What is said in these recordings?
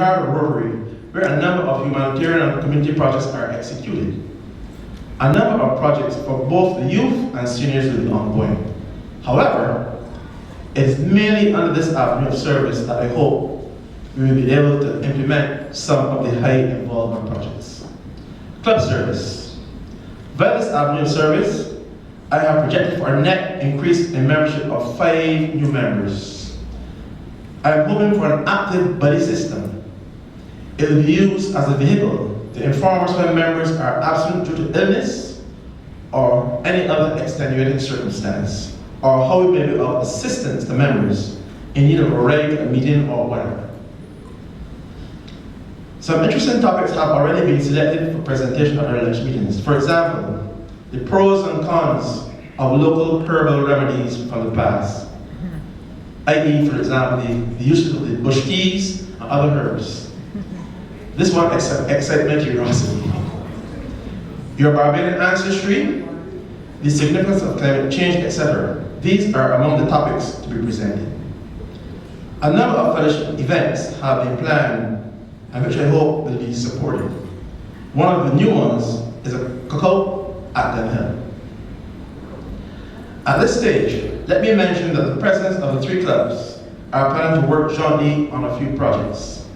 Rotary, where a number of humanitarian and community projects are executed. A number of projects for both the youth and seniors will be ongoing. However, it is mainly under this avenue of service that I hope we will be able to implement some of the high involvement projects. Club service. Via this avenue of service, I have projected for a net increase in membership of 5 new members. I am hoping for an active buddy system. It will be used as a vehicle to inform us when members are absent due to illness or any other extenuating circumstance, or how we may be of assistance to members in need of a ride, a meeting, or whatever. Some interesting topics have already been selected for presentation at our lunch meetings. For example, the pros and cons of local herbal remedies from the past, i.e., for example, the use of the bush teas and other herbs. This one excites my curiosity. Your Barbadian ancestry, the significance of climate change, etc. These are among the topics to be presented. A number of fellowship events have been planned and which I hope will be supported. One of the new ones is a cookout at Den Hill. At this stage, let me mention that the presidents of the 3 clubs are planning to work jointly on a few projects.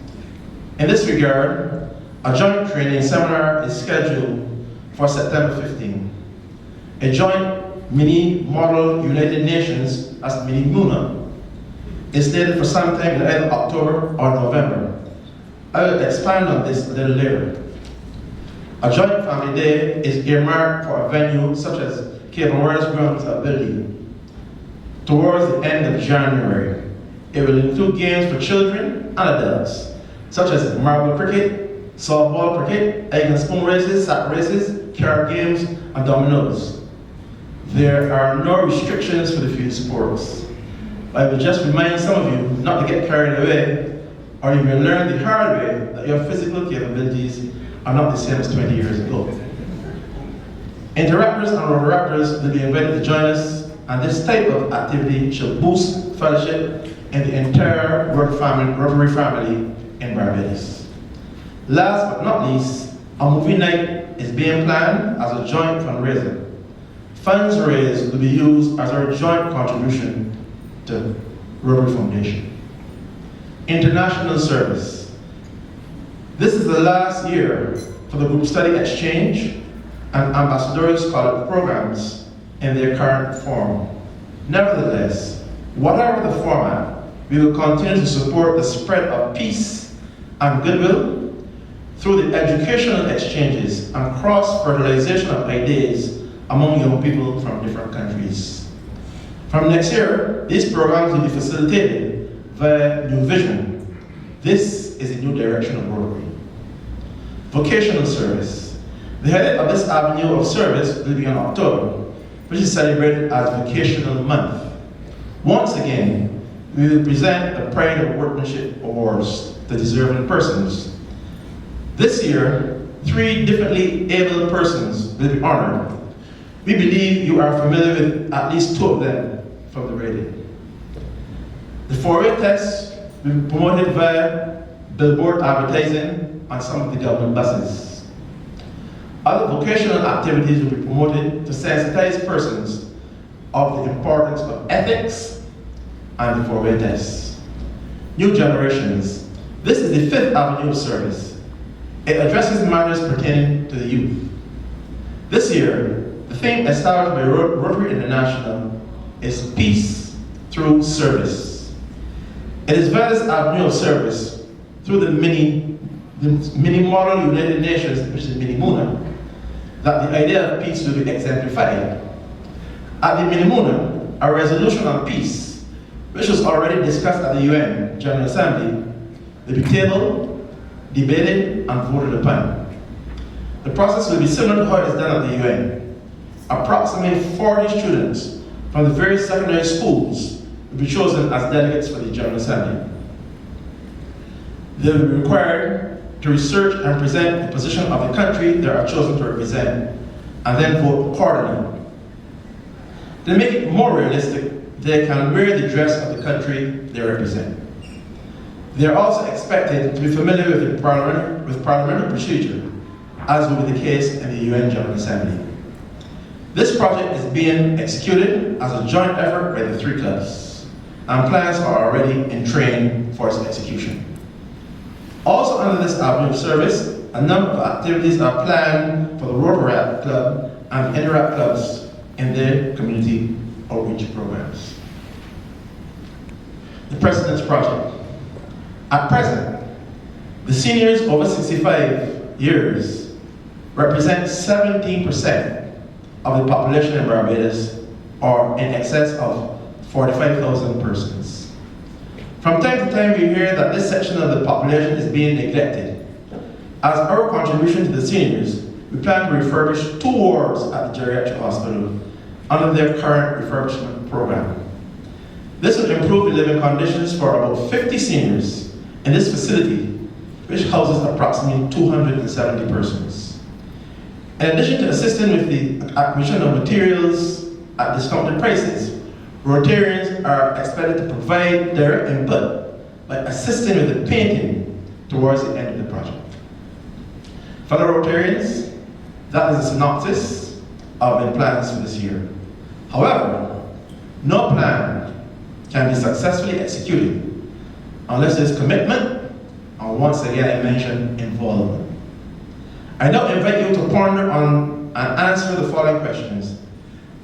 In this regard, a joint training seminar is scheduled for September 15. A joint mini model United Nations as mini MUNA is slated for sometime in either October or November. I will expand on this a little later. A joint family day is earmarked for a venue such as Cape Warriors Grounds building towards the end of January. It will include games for children and adults, such as marble cricket, softball cricket, egg and spoon races, sack races, card games, and dominoes. There are no restrictions for the field sports. I will just remind some of you not to get carried away, or you may learn the hard way that your physical capabilities are not the same as 20 years ago. Interactors and Rotaractors will be invited to join us, and this type of activity shall boost fellowship in the entire Rotary family in Barbados. Last but not least, a movie night is being planned as a joint fundraiser. Funds raised will be used as our joint contribution to Rotary Foundation. International service. This is the last year for the group study exchange and ambassadorial scholarly programs in their current form. Nevertheless, whatever the format, we will continue to support the spread of peace and goodwill through the educational exchanges and cross-fertilization of ideas among young people from different countries. From next year, these programs will be facilitated via New Vision. This is a new direction of Rotary. Vocational service. The heading of this avenue of service will be in October, which is celebrated as Vocational Month. Once again, we will present the Pride of Workmanship Awards to deserving persons. This year, 3 differently able persons will be honored. We believe you are familiar with at least 2 of them from the radio. The 4-way test will be promoted via billboard advertising on some of the government buses. Other vocational activities will be promoted to sensitize persons of the importance of ethics and the 4-way test. New generations. This is the 5th avenue of service. It addresses matters pertaining to the youth. This year, the theme established by Rotary International is peace through service. It is via this avenue of service, through the mini model United Nations, which is mini MUNA, that the idea of peace will be exemplified. At the mini MUNA, a resolution on peace, which was already discussed at the UN General Assembly, will be tabled, debated, and voted upon. The process will be similar to how it is done at the UN. Approximately 40 students from the various secondary schools will be chosen as delegates for the General Assembly. They will be required to research and present the position of the country they are chosen to represent, and then vote accordingly. To make it more realistic, they can wear the dress of the country they represent. They are also expected to be familiar with parliamentary procedure, as will be the case in the UN General Assembly. This project is being executed as a joint effort by the three clubs, and plans are already in train for its execution. Also under this avenue of service, a number of activities are planned for the Rotary Club and Interact clubs in their community outreach programs. The President's Project. At present, the seniors over 65 years represent 17% of the population in Barbados, or in excess of 45,000 persons. From time to time, we hear that this section of the population is being neglected. As our contribution to the seniors, we plan to refurbish 2 wards at the geriatric hospital under their current refurbishment program. This will improve the living conditions for about 50 seniors in this facility, which houses approximately 270 persons. In addition to assisting with the acquisition of materials at discounted prices, Rotarians are expected to provide direct input by assisting with the painting towards the end of the project. Fellow Rotarians, that is a synopsis of the plans for this year. However, no plan can be successfully executed unless there's commitment, and once again I mention involvement. I now invite you to ponder on and answer the following questions.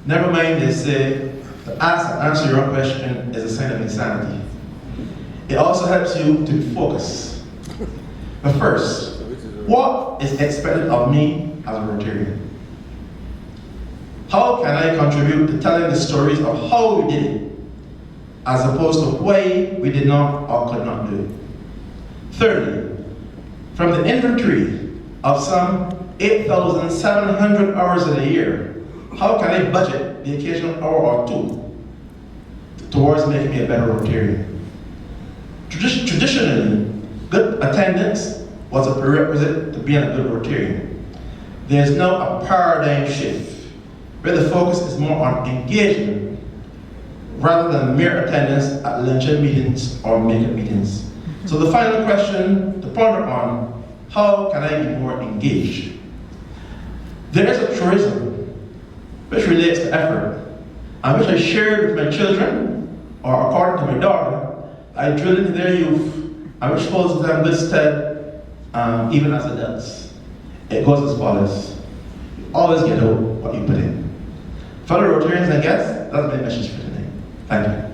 Never mind, they say, to ask and answer your own question is a sign of insanity. It also helps you to be focused. But first, what is expected of me as a Rotarian? How can I contribute to telling the stories of how we did it, as opposed to why we did not or could not do it? Thirdly, from the inventory of some 8,700 hours in a year, how can I budget the occasional hour or two towards making me a better Rotarian? Traditionally, good attendance was a prerequisite to being a good Rotarian. There is now a paradigm shift, where the focus is more on engagement rather than mere attendance at luncheon meetings or makeup meetings. So the final question to ponder on: how can I be more engaged? There is a truism which relates to effort, and which I shared with my children, or according to my daughter, I drilled into their youth, and which holds them good stead even as adults. It goes as follows: you always get out what you put in. Fellow Rotarians and guests, that's my message for today. Thank you.